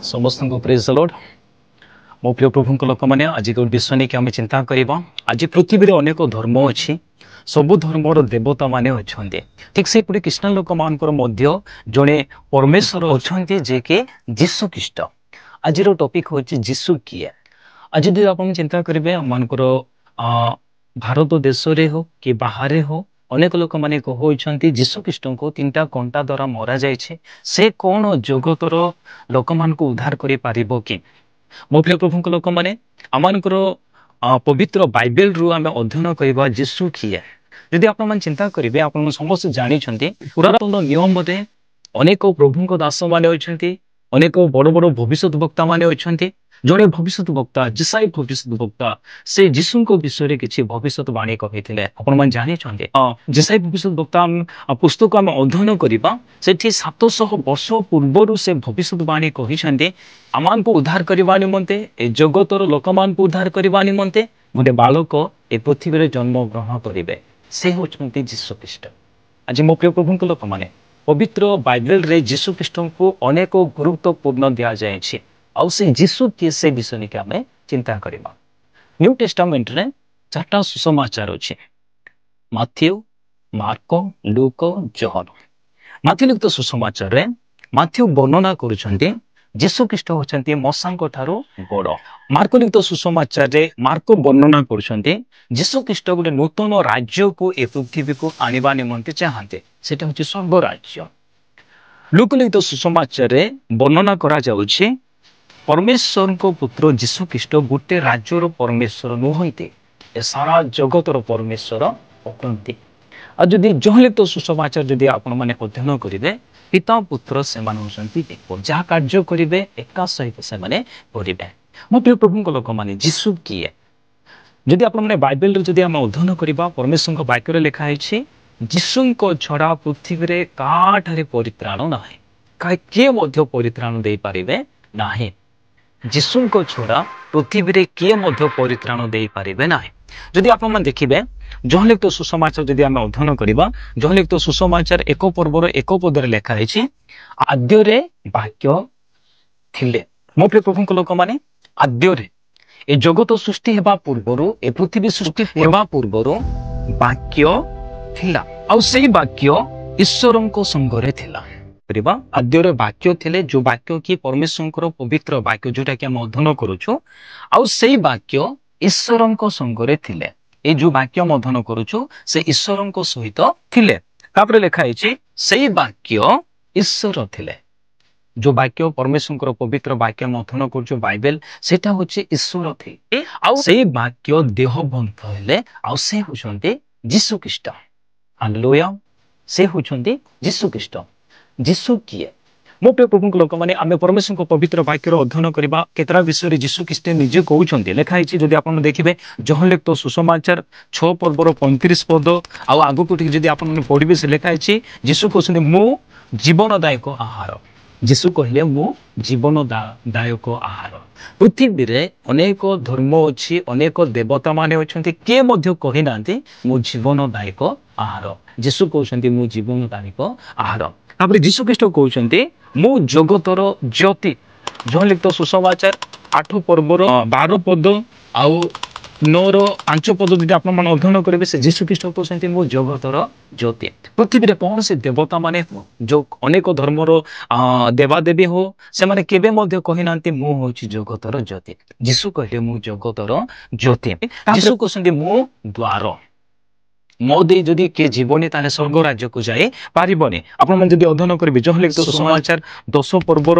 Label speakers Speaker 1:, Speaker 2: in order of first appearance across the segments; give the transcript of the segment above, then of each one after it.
Speaker 1: समस्त को praise the Lord मो प्रिय प्रभु लोक मैंने आज एक विषय नहीं कि आम चिंता करवा। आज पृथ्वी में अनेक धर्म अच्छी सबु धर्मर देवता माने अच्छा ठीक से ख्रीष्टान लोक मान जड़े परमेश्वर अच्छा जे कि जीशु ख्रीस्ट। आज टॉपिक हूँ जीशु किए। आज जो आप चिंता करेंगे आम भारत देश हो कि बाहर हो अनेक लोक मैंने कहते जीशु ख्रीष्ट को 3टा कंटा द्वारा मरा जाए से कौन जगतर लोक मान उद्धार कर पारिबो कि। मो प्रिय प्रभु लोक मैंने आम पवित्र बाइबल रु आम अध्ययन करवा जीशु किए। यदि आप चिंता करेंगे आप समस्त जानते पुरातन नियम अनेक प्रभु दास मैंने अच्छा अनेक बड़ बड़ भविष्य वक्ता मैंने अच्छा जड़े भविष्य वक्ता जिसाई भविष्य वक्ता से जीशु विषय किसी भविष्यवाणी कही जानते जिसाई भविष्य वक्ता पुस्तक आम अध्ययन करवा से 700 वर्ष पूर्वर से भविष्यवाणी कही आम को उद्धार करने निमंते ए जगतर लोक मान उद्धार करने निमंते गोटे बालक ए पृथ्वी में जन्म ग्रहण करेंगे से होती जीशु ख्रीष्ट। आज मो प्रिय प्रभु लोक मैंने पवित्र बाइबल रे जीशु ख्रीष्ट को अनेक गुरुत्वपूर्ण दि जाए आउ से जीशु किए से विषय के आम चिंता करवा। न्यू टेस्टामेंट रे 4टा सुसमाचार अच्छे Matthew Marco look John. Matthew लिखित सुसमाचार रे माथ्यू वर्णना करुछन्ते जीशु ख्रीष्ट होचन्ते मसांको ठारो बड़। मार्को लिखित सुसमाचार रे मार्को वर्णना करुछन्ते जीशु ख्रीष्ट गोटे नूतन राज्य को ए पृथ्वी को आनिबा निमंते चाहते सेटा होची स्वर्ग राज्य। लूक लिखित सुसमाचार रे वर्णना करा जाउछि परमेश्वर को पुत्र जीशु ख्रीष्ट गोटे राज्यर परमेश्वर नुहंती ए सारा जगतर परमेश्वर अटंती। आ जदि जहलित सुसमाचार जदि आपण माने अध्ययन करिवे पिता पुत्र से जहाँ कार्य करेंगे एका सहित से करेंगे। मो प्रिय प्रभु लोक मैंने जीशु किए जदि आप बाइबल जदि आम अध्ययन करवा परमेश्वर वाक्य लिखाई जीशु छड़ा पृथ्वी में काठारे परित्राण ना किए परित्राण दे पारे ना जीशु छड़ा पृथ्वी में किए परित्राण दे पारे ना। जदि आप देखिए जहलिखित सुसमाचार जदि आम अध्ययन करवा जहलिखित सुसमाचार 1 पर्वर 1 पदरे लिखाई आद्यरे वाक्य थिले। मो प्रिय प्रभु लोक मैंने आद्यरे ए जगत सृष्टि हेबा पूर्वर ए पृथ्वी सृष्टि हेबा पूर्वर वाक्य थिला आउ सेही वाक्य ईश्वरंको संगरे थिला। आद्यरे वाक्य थिले जो वाक्य कि परमेश्वर पवित्र वाक्य जोटा कि आम अध्ययन करूछु आउ सेही वाक्य ईश्वरंको संगरे थिले। ए जो वाक्य अध्ययन करूछु से ईश्वरंको सहित थिले। तापर लिखाई सेही वाक्य ईश्वर थिले। जो वाक्य परमेश्वर पवित्र वाक्य अध्ययन करूछु बाइबल सेटा होछि ईश्वर थे आउ सेही वाक्य देहबंध हेले आउ से होछन्ते जीशु ख्रीष्ट। हालेलुया से होछन्ते जीशु ख्रीष्ट। जीशु किए मो प्रिय प्रभु लोक मैंने आम परमेश्वर पवित्र वाक्यर अध्ययन करवा केतरा विषय जीशु ख्रीष्ट निजे कहते लिखाई जदि आप देखिए जहलिखित सुसमाचार 6 पर्वर 35 पद आगु को जदि आप पढ़े से लिखाई जीशु कहते मु जीवनदायक आहार। जीशु कहले मु जीवनदायक आहार। पृथ्वी रे अनेक धर्म अच्छी अनेक देवता माने अच्छे किए कही ना मु जीवनदायक आहार। जीशु कहते मु जीवनदायक आहार। तापर जीशु ख्रीष्ट कहते मु जगतर ज्योति। जहलिखित सुसमाचार 8 पर्वर 12 पद आउ 9 5 पद जब आप अध्ययन करेंगे से जीशु ख्रीष्ट कहते मु जगतर ज्योति। पृथ्वी में कौन से देवता माने जो अनेक धर्मर देवादेवी हो से माने केबे कही ना मु हूँ जगतर ज्योति। जीशु कहले मु जगतर ज्योति। जीशु कहते मु द्वार। मो दे जदि किए जीवनी ताले स्वर्ग राज्य को जाए पारिबने। आपण जदि अध्ययन करेंगे जहलिखित सुसमाचार 10 पर्वर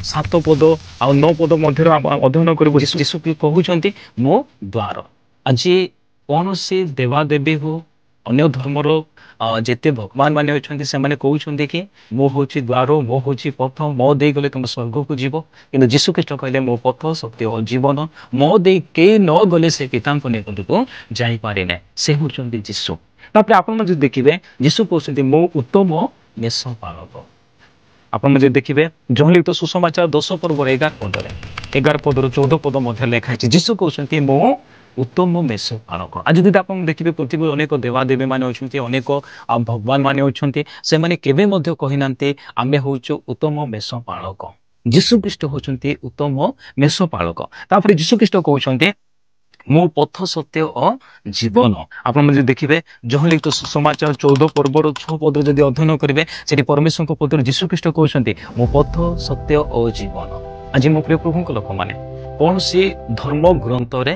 Speaker 1: 7 पद आ 9 पद मध्य अध्ययन करेंगे जीशु कहते मो द्वार। आज कौन से देवादेवी हो अन्य धर्मर जेते भगवान माने अच्छे से कहते कि मो हूँ द्वार मो हूँ पथ मो दे गले तुम स्वर्ग को जीव कि जीशु ख्रीष्ट कहले मो पथ सत्य और जीवन मो दे के न गले से पिता को जापे ना से होती जीशु। तापर आप देखिए जीशु कहते मो उत्तम मेषपालक। आप देखिए जहलिखित सुसमाचार 10 पर्वर 11 पदर 14 पद मध्य लिखाई जीशु कहते मो उत्तम मेषपालक। आज जब आप देखिए पृथ्वी अनेक देवादेवी माने अच्छे अनेक भगवान माने अच्छे से माने केबे कही ना आमे हूँ उत्तम मेषपालक। ଯୀଶୁଖ୍ରୀଷ୍ଟ ହେଉଛନ୍ତି ଉତ୍ତମ ମେଷପାଳକ। ତାପରେ ଯୀଶୁଖ୍ରୀଷ୍ଟ କହୁଛନ୍ତି ମୁଁ ପଥ ସତ୍ୟ ଓ ଜୀବନ। ଆପଣ ଯଦି ଦେଖିବେ ଯହ ଲିଖିତ ସୁସମାଚାର 14 ପର୍ବର 6 ପଦରେ ଯଦି ଅଧ୍ୟୟନ କରିବେ ସେଠି ପରମେଶ୍ୱରଙ୍କ ପଦରୁ ଯୀଶୁଖ୍ରୀଷ୍ଟ କହୁଛନ୍ତି ମୁଁ ପଥ ସତ୍ୟ ଓ ଜୀବନ। ଆଜି ମୋ ପ୍ରିୟ ପ୍ରଭୁଙ୍କ ଲୋକମାନେ କୌଣସି ଧର୍ମ ଗ୍ରନ୍ଥରେ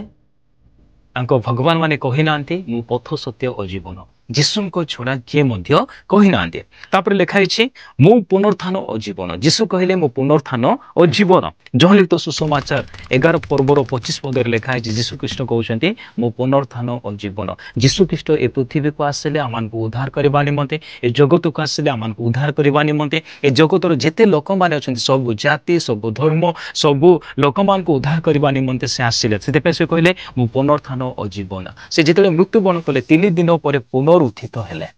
Speaker 1: ତାଙ୍କ ଭଗବାନ ମାନେ କହିନାହାନ୍ତି ମୁଁ ପଥ ସତ୍ୟ ଓ ଜୀବନ। ଯୀଶୁଙ୍କ ଛଡ଼ା କିଏ ମଧ୍ୟ କହିନାହାନ୍ତି। ତାପରେ ଲେଖା ହେଇଛି ମୁଁ ପୁନରୁତ୍ଥାନ ଓ ଜୀବନ। ଯୀଶୁ କହିଲେ ମୁଁ ପୁନରୁତ୍ଥାନ ଓ ଜୀବନ। ଯହ ଲିଖିତ ସୁସମାଚାର 11 ପର୍ବର 25 ପଦରେ ଲେଖା ହେଇଛି ଯୀଶୁଖ୍ରୀଷ୍ଟ କହୁଛନ୍ତି ମୁଁ ପୁନରୁତ୍ଥାନ ଓ ଜୀବନ। ଯୀଶୁଖ୍ରୀଷ୍ଟ ଏ ପୃଥିବୀକୁ ଆସିଲେ ଆମମାନଙ୍କୁ ଉଦ୍ଧାର କରିବା ନିମନ୍ତେ, ଏ ଜଗତକୁ ଆସିଲେ ଆମମାନଙ୍କୁ ଉଦ୍ଧାର କରିବା ନିମନ୍ତେ, ଏ ଜଗତର ଯେତେ ଲୋକମାନେ ଅଛନ୍ତି ସବୁ ଜାତି ସବୁ ଧର୍ମ ସବୁ ଲୋକମାନଙ୍କୁ ଉଦ୍ଧାର କରିବା ନିମନ୍ତେ ସେ ଆସିଲେ। ସେଥିପାଇଁ ସେ କହିଲେ ମୁଁ ପୁନରୁତ୍ଥାନ ଓ ଜୀବନ। ସେ ଯେତେବେଳେ ମୃତ୍ୟୁବରଣ କଲେ 3 ଦିନ ପରେ ପୁନରୁତ୍ଥିତ ହେଲେ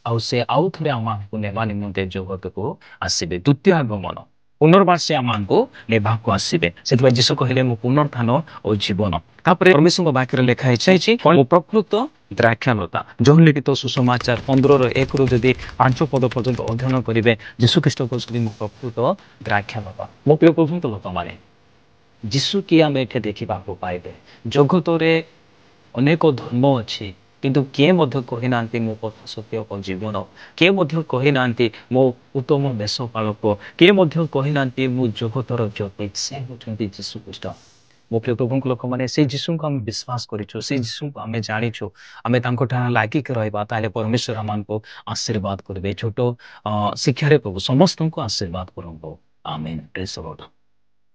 Speaker 1: ଆଉ ସେ ଆଉ ଥରେ ଆମମାନଙ୍କୁ ନେବା ନିମନ୍ତେ ଜଗତକୁ ଆସିବେ। ଦ୍ୱିତୀୟ ଆଗମନ ପୁନର୍ବାର ସେ ଆମମାନଙ୍କୁ ନେବାକୁ ଆସିବେ। ସେଥିପାଇଁ ଯୀଶୁ କହିଲେ ମୁଁ ପୁନରୁତ୍ଥାନ ଓ ଜୀବନ। ତାପରେ ପରମେଶ୍ୱରଙ୍କ ବାକ୍ୟରେ ଲେଖା ହେଇଛି ମୁଁ ପ୍ରକୃତ ଦ୍ରାକ୍ଷାଲତା। ଯହ ଲିଖିତ ସୁସମାଚାର 15ର 1ରୁ ଯଦି 5 ପଦ ପର୍ଯ୍ୟନ୍ତ ଅଧ୍ୟୟନ କରିବେ ଯୀଶୁଖ୍ରୀଷ୍ଟ କହୁଛନ୍ତି ମୁଁ ପ୍ରକୃତ ଦ୍ରାକ୍ଷାଲତା। ମୋ ପ୍ରିୟ ପ୍ରଭୁଙ୍କ ଲୋକମାନେ ଯୀଶୁ କିଏ ଆମେ ଏଠି ଦେଖିବାକୁ ପାଇବେ। ଜଗତରେ ଅନେକ ଧର୍ମ ଅଛି କିନ୍ତୁ କିଏ ମଧ୍ୟ କହିନାହାନ୍ତି ମୋ ପଥ ସତ୍ୟ ଓ ଜୀବନ। କିଏ ମଧ୍ୟ କହିନାହାନ୍ତି ମୋ ଉତ୍ତମ ମେଷପାଳକ। କିଏ ମଧ୍ୟ କହିନାହାନ୍ତି ମୁଁ ଜଗତର ଜ୍ୟୋତି। ସେ ହେଉଛନ୍ତି ଯୀଶୁଖ୍ରୀଷ୍ଟ। ମୋ ପ୍ରିୟ ପ୍ରଭୁଙ୍କ ଲୋକମାନେ ସେଇ ଯୀଶୁଙ୍କୁ ଆମେ ବିଶ୍ୱାସ କରିଛୁ, ସେଇ ଯୀଶୁଙ୍କୁ ଆମେ ଜାଣିଛୁ। ଆମେ ତାଙ୍କଠାରେ ଲାଗିକି ରହିବା ତାହେଲେ ପରମେଶ୍ୱର ଆମମାନଙ୍କୁ ଆଶୀର୍ବାଦ କରିବେ। ଛୋଟ ଶିକ୍ଷାରେ ପ୍ରଭୁ ସମସ୍ତଙ୍କୁ ଆଶୀର୍ବାଦ କରନ୍ତୁ। ଆମେନ୍। ପ୍ରେଜ୍ ଦ ଲର୍ଡ।